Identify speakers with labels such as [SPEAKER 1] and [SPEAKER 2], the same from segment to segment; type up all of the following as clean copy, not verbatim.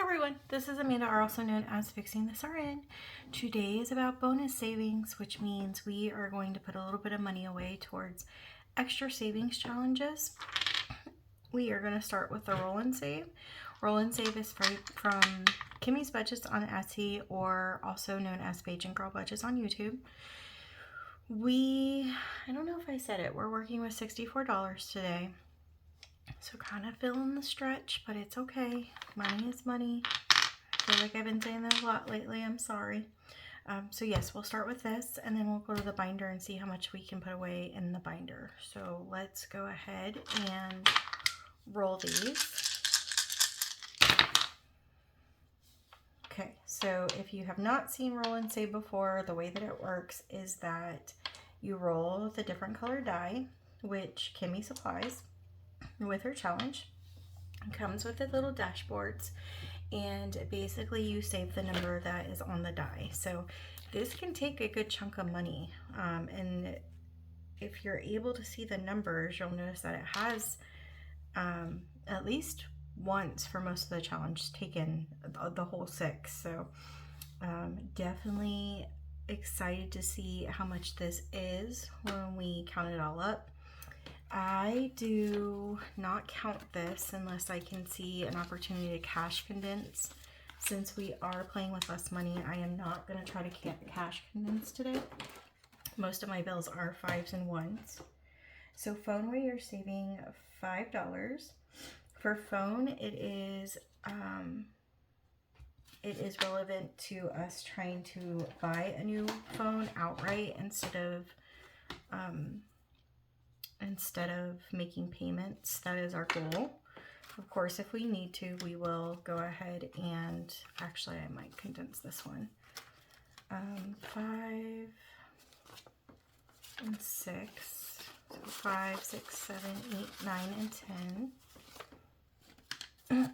[SPEAKER 1] everyone, this is Amanda, also known as Fixing This RN. Today is about bonus savings, which means we are going to put a little bit of money away towards extra savings challenges. We are going to start with the Roll and Save. Roll and Save is from Kimmy's Budgets on Etsy, or also known as Paige and Girl Budgets on YouTube. I don't know if I said it, we're working with $64 today. So kind of feeling the stretch, but it's okay. Money is money. I feel like I've been saying that a lot lately. I'm sorry. So yes, we'll start with this, and then we'll go to the binder and see how much we can put away in the binder. So let's go ahead and roll these. Okay, so if you have not seen Roll and Save before, the way that it works is that you roll the different colored die, which Kimmy supplies with her challenge. It comes with the little dashboards, and basically you save the number that is on the die. So this can take a good chunk of money, and if you're able to see the numbers, you'll notice that it has at least once for most of the challenge taken the whole 6. So definitely excited to see how much this is when we count it all up. I do not count this unless I can see an opportunity to cash condense. Since we are playing with less money, I am not going to try to cash condense today. Most of my bills are 5s and 1s. So phone, we are saving $5. For phone, it is relevant to us trying to buy a new phone outright instead of making payments. That is our goal. Of course, if we need to, we will go ahead and, actually I might condense this one. 5 and 6. So 5, 6, 7, 8, 9, and 10.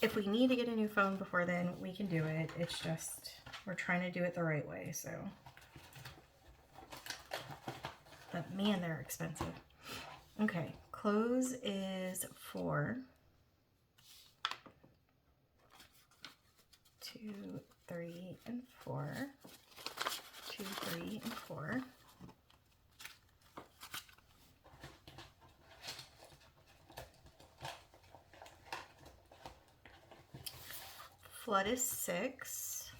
[SPEAKER 1] If we need to get a new phone before then, we can do it. It's just, we're trying to do it the right way, so. But man, they're expensive. Okay, clothes is 4. 2, 3, and 4. 2, 3, and 4. Flood is 6.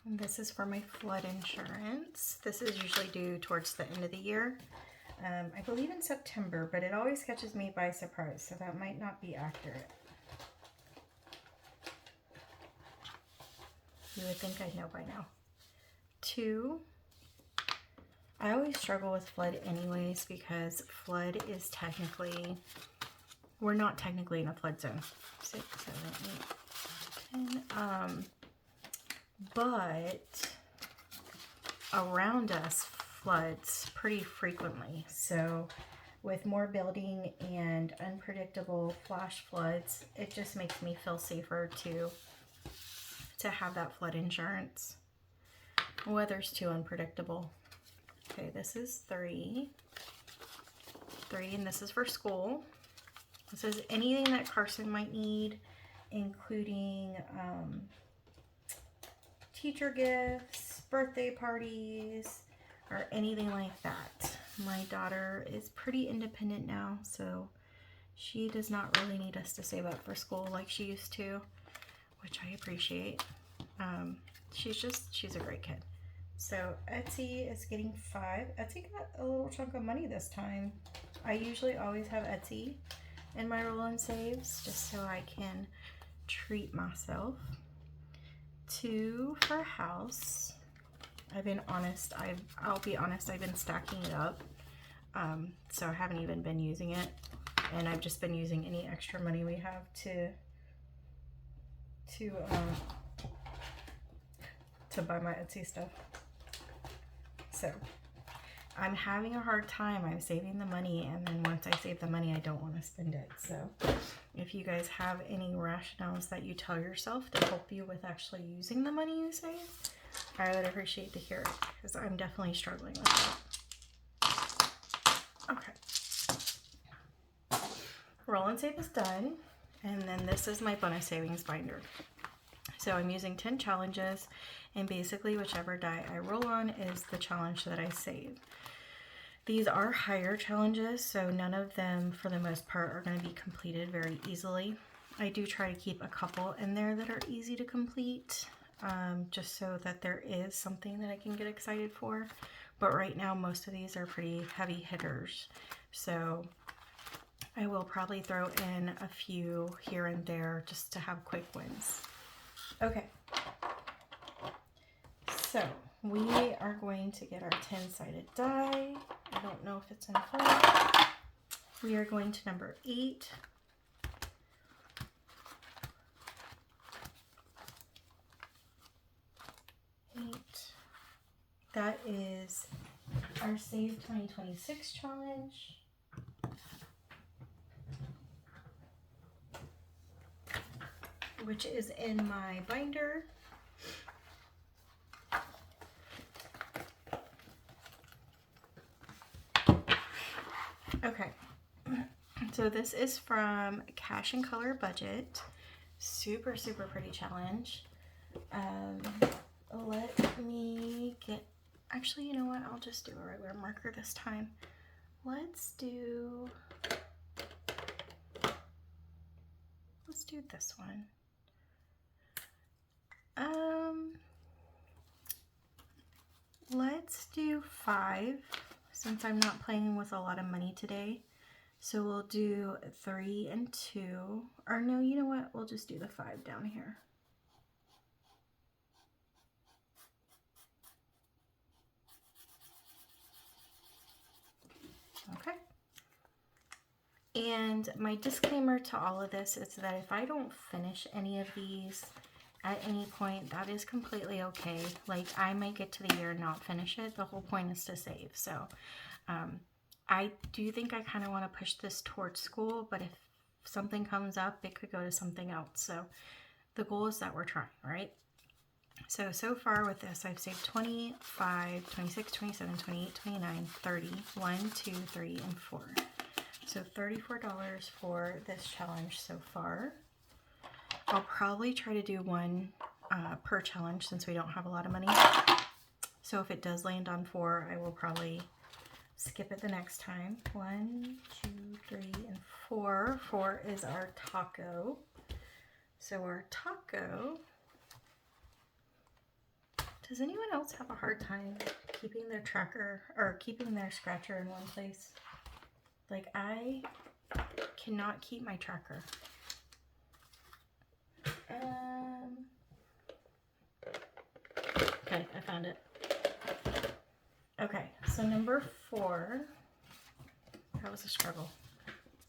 [SPEAKER 1] And this is for my flood insurance. This is usually due towards the end of the year. I believe in September, but it always catches me by surprise, so that might not be accurate. You would think I'd know by now. 2. I always struggle with flood anyways, because flood is technically, we're not technically in a flood zone. 6, 7, 8, 10. But around us floods pretty frequently. So with more building and unpredictable flash floods, it just makes me feel safer to have that flood insurance. Weather's too unpredictable. Okay, this is 3, and this is for school. This is anything that Carson might need, including teacher gifts, birthday parties, or anything like that. My daughter is pretty independent now, so she does not really need us to save up for school like she used to, which I appreciate. She's a great kid. So Etsy is getting 5. Etsy got a little chunk of money this time. I usually always have Etsy in my roll and saves just so I can treat myself. 2 for house. I'll be honest, I've been stacking it up. So I haven't even been using it. And I've just been using any extra money we have to buy my Etsy stuff. So I'm having a hard time. I'm saving the money, and then once I save the money, I don't want to spend it. So if you guys have any rationales that you tell yourself to help you with actually using the money you save, I would appreciate to hear it, because I'm definitely struggling with that. Okay, roll and save is done. And then this is my bonus savings binder. So I'm using 10 challenges, and basically whichever die I roll on is the challenge that I save. These are higher challenges, so none of them for the most part are going to be completed very easily. I do try to keep a couple in there that are easy to complete, just so that there is something that I can get excited for. But right now most of these are pretty heavy hitters, so I will probably throw in a few here and there just to have quick wins. Okay, so we are going to get our 10-sided die. I don't know if it's in front. We are going to number 8. That is our Save 2026 challenge. Which is in my binder. Okay, so this is from Cash and Color Budget. Super, super pretty challenge. Let me get, actually, you know what? I'll just do a regular marker this time. Let's do this one. Let's do 5, since I'm not playing with a lot of money today. So we'll do 3 and 2, or no, you know what? We'll just do the 5 down here. Okay. And my disclaimer to all of this is that if I don't finish any of these at any point, that is completely okay. Like, I might get to the year and not finish it. The whole point is to save. So I do think I kind of want to push this towards school, but if something comes up, it could go to something else. So the goal is that we're trying, right? So far with this, I've saved 25, 26, 27, 28, 29, 30, 1, 2, 3, and 4. So $34 for this challenge so far. I'll probably try to do one per challenge since we don't have a lot of money. So if it does land on 4, I will probably skip it the next time. 1, 2, 3, and 4. 4 is our taco. So our taco. Does anyone else have a hard time keeping their tracker or keeping their scratcher in one place? Like, I cannot keep my tracker. Okay, I found it. Okay, so number 4, that was a struggle,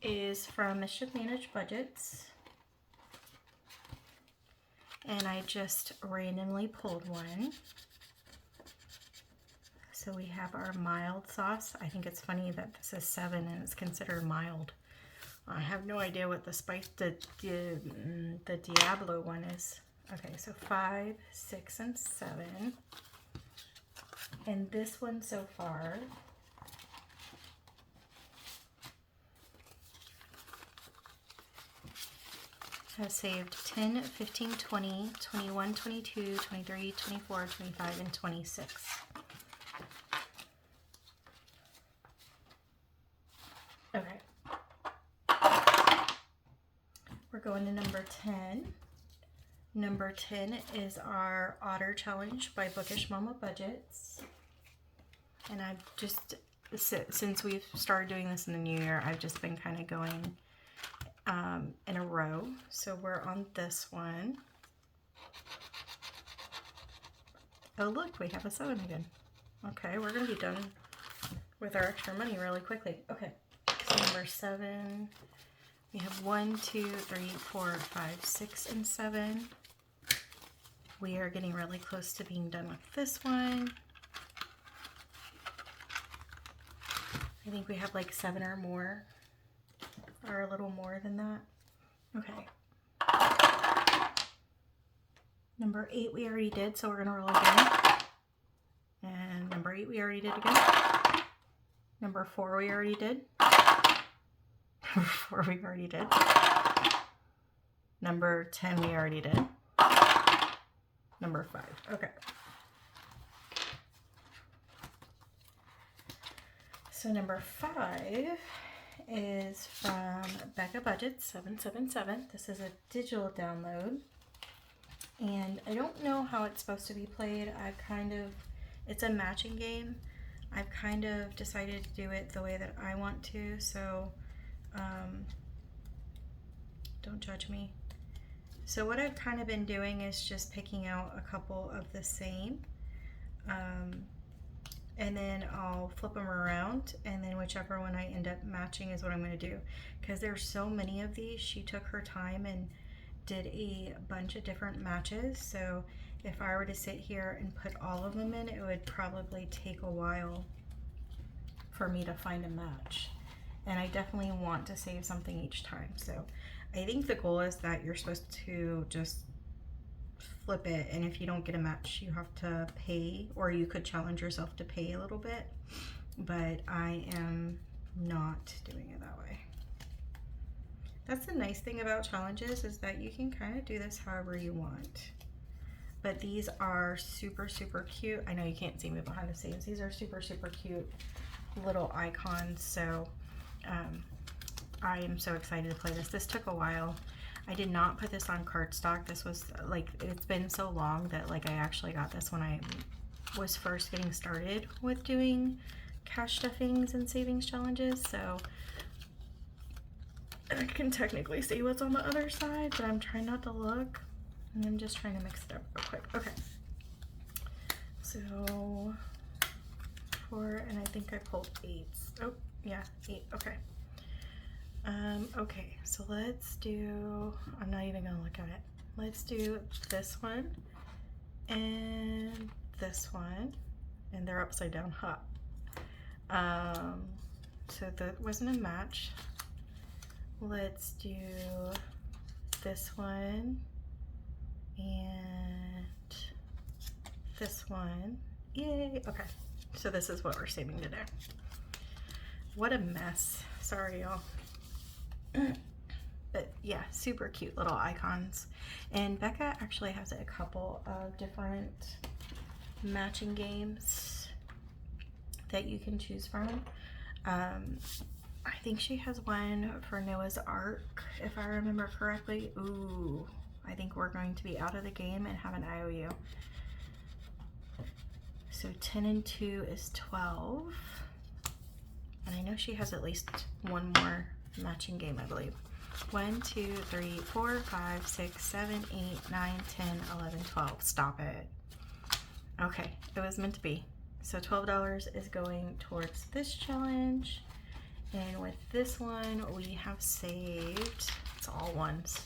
[SPEAKER 1] is from Mischief Managed Budgets. And I just randomly pulled one. So we have our mild sauce. I think it's funny that this is 7 and it's considered mild. I have no idea what the spice, the Diablo one is. Okay, so 5, 6, and 7. And this one so far has saved 10, 15, 20, 21, 22, 23, 24, 25, and 26. Okay. We're going to number 10. Number 10 is our Otter challenge by Bookish Mama Budgets. And I've just, since we've started doing this in the new year, I've just been kind of going in a row. So we're on this one. Oh look, we have a 7 again. Okay, we're going to be done with our extra money really quickly. Okay, so number 7, we have 1, 2, 3, 4, 5, 6, and 7. We are getting really close to being done with this one. I think we have like 7 or more, or a little more than that. Okay. Number 8 we already did, so we're gonna roll again. And number 8 we already did again. Number 4 we already did. Number 4 we already did. Number 10 we already did. Number 5. Okay. So number 5 is from Becca Budget 777. This is a digital download. And I don't know how it's supposed to be played. It's a matching game. I've kind of decided to do it the way that I want to, so don't judge me. So what I've kind of been doing is just picking out a couple of the same, and then I'll flip them around, and then whichever one I end up matching is what I'm going to do. Because there's so many of these, she took her time and did a bunch of different matches, so if I were to sit here and put all of them in, it would probably take a while for me to find a match. And I definitely want to save something each time. So I think the goal is that you're supposed to just flip it, and if you don't get a match, you have to pay, or you could challenge yourself to pay a little bit, but I am not doing it that way. That's the nice thing about challenges, is that you can kind of do this however you want. But these are super, super cute. I know you can't see me behind the scenes. These are super, super cute little icons. So I am so excited to play this. This took a while. I did not put this on cardstock. This was like, it's been so long that like I actually got this when I was first getting started with doing cash stuffings and savings challenges. So I can technically see what's on the other side, but I'm trying not to look. And I'm just trying to mix it up real quick. Okay. So 4, and I think I pulled 8s. Oh, yeah, 8. Okay. Okay, so let's do, I'm not even gonna look at it. Let's do this one and this one, and they're upside down. So that wasn't a match. Let's do this one and this one. Yay! Okay, so this is what we're saving today. What a mess. Sorry, y'all. But yeah, super cute little icons. And Becca actually has a couple of different matching games that you can choose from. I think she has one for Noah's Ark, if I remember correctly. Ooh, I think we're going to be out of the game and have an IOU. So 10 and 2 is 12. And I know she has at least one more matching game, I believe. 1, 2, 3, 4, 5, 6, 7, 8, 9, 10, 11, 12. Stop it. Okay, it was meant to be. So $12 is going towards this challenge. And with this one, we have saved, it's all ones.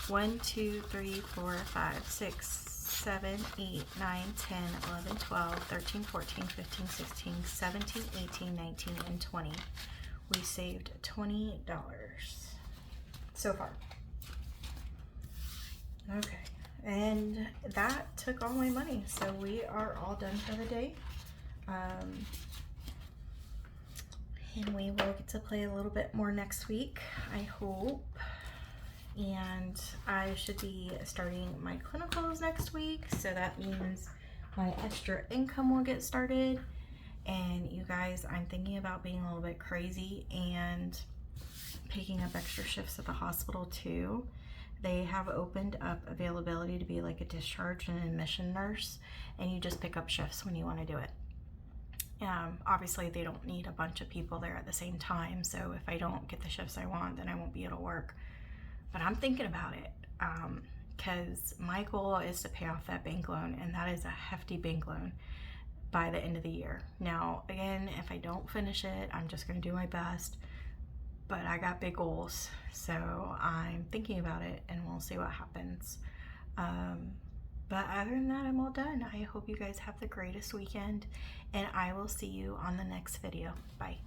[SPEAKER 1] 1, 2, 3, 4, 5, 6, 7, 8, 9, 10, 11, 12, 13, 14, 15, 16, 17, 18, 19, and 20. We saved $20 so far. Okay, and that took all my money, so we are all done for the day. And we will get to play a little bit more next week, I hope. And I should be starting my clinicals next week, so that means my extra income will get started. And you guys, I'm thinking about being a little bit crazy and picking up extra shifts at the hospital too. They have opened up availability to be like a discharge and admission nurse, and you just pick up shifts when you want to do it. Obviously they don't need a bunch of people there at the same time, so if I don't get the shifts I want, then I won't be able to work. But I'm thinking about it, because my goal is to pay off that bank loan, and that is a hefty bank loan by the end of the year. Now, again, if I don't finish it, I'm just going to do my best, but I got big goals, so I'm thinking about it, and we'll see what happens. But other than that, I'm all done. I hope you guys have the greatest weekend, and I will see you on the next video. Bye.